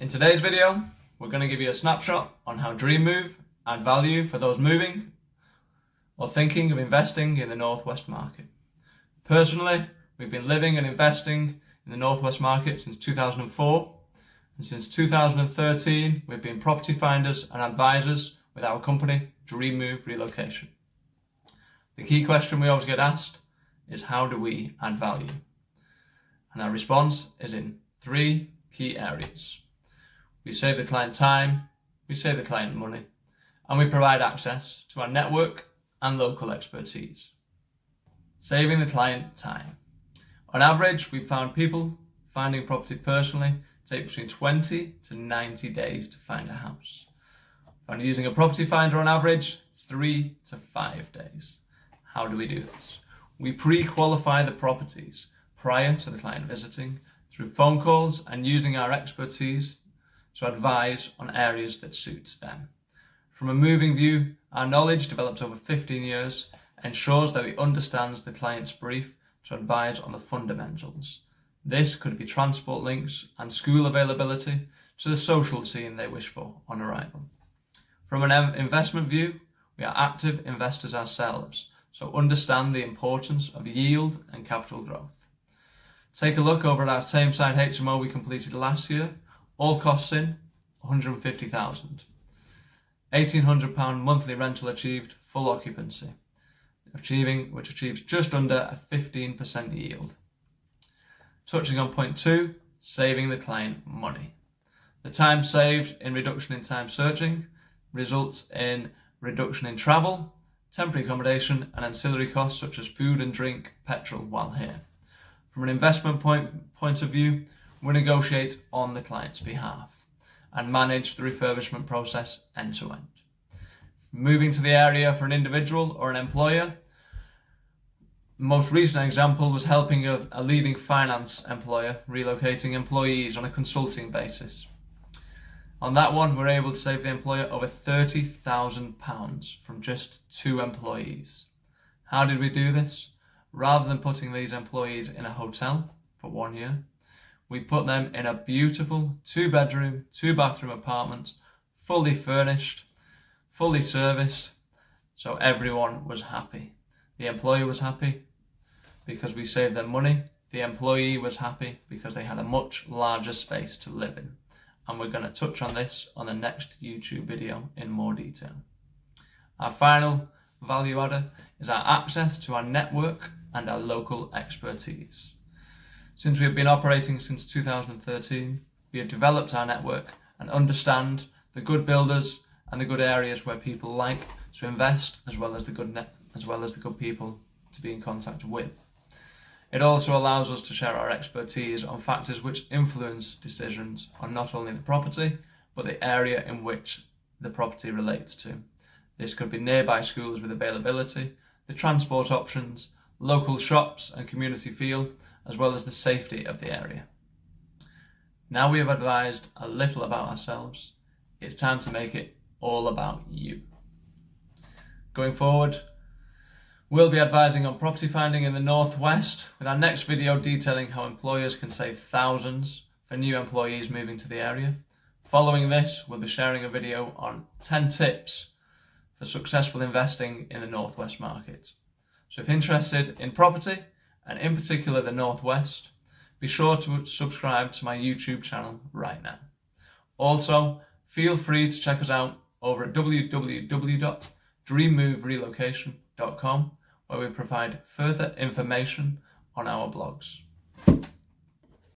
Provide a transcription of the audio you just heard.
In today's video, we're going to give you a snapshot on how Dream Move add value for those moving or thinking of investing in the Northwest market. Personally, we've been living and investing in the Northwest market since 2004, and since 2013, we've been property finders and advisors with our company, Dream Move Relocation. The key question we always get asked is, how do we add value? And our response is in three key areas. We save the client time, we save the client money, and we provide access to our network and local expertise. Saving the client time. On average, we've found people finding property personally take between 20 to 90 days to find a house. Found using a property finder on average, 3 to 5 days. How do we do this? We pre-qualify the properties prior to the client visiting through phone calls and using our expertise to advise on areas that suits them. From a moving view, our knowledge developed over 15 years ensures that we understand the client's brief to advise on the fundamentals. This could be transport links and school availability to the social scene they wish for on arrival. From an investment view, we are active investors ourselves, so understand the importance of yield and capital growth. Take a look over at our same site HMO we completed last year. All costs in, $150,000. £1,800 monthly rental achieved, full occupancy, which achieves just under a 15% yield. Touching on point 2, saving the client money. The time saved in reduction in time searching results in reduction in travel, temporary accommodation and ancillary costs such as food and drink, petrol while here. From an investment point of view, we negotiate on the client's behalf and manage the refurbishment process end to end. Moving to the area for an individual or an employer, the most recent example was helping a leading finance employer relocating employees on a consulting basis. On that one, we're able to save the employer over £30,000 from just 2 employees. How did we do this? Rather than putting these employees in a hotel for 1 year, we put them in a beautiful 2-bedroom, 2-bathroom apartment, fully furnished, fully serviced, so everyone was happy. The employer was happy because we saved them money. The employee was happy because they had a much larger space to live in. And we're going to touch on this on the next YouTube video in more detail. Our final value adder is our access to our network and our local expertise. Since we have been operating since 2013, we have developed our network and understand the good builders and the good areas where people like to invest, as well as the good people to be in contact with. It also allows us to share our expertise on factors which influence decisions on not only the property, but the area in which the property relates to. This could be nearby schools with availability, the transport options, local shops and community feel, as well as the safety of the area. Now we have advised a little about ourselves, it's time to make it all about you. Going forward, we'll be advising on property finding in the Northwest, with our next video detailing how employers can save thousands for new employees moving to the area. Following this, we'll be sharing a video on 10 tips for successful investing in the Northwest market. So if interested in property, and in particular the Northwest, be sure to subscribe to my YouTube channel right now. Also, feel free to check us out over at www.dreammoverelocation.com, where we provide further information on our blogs.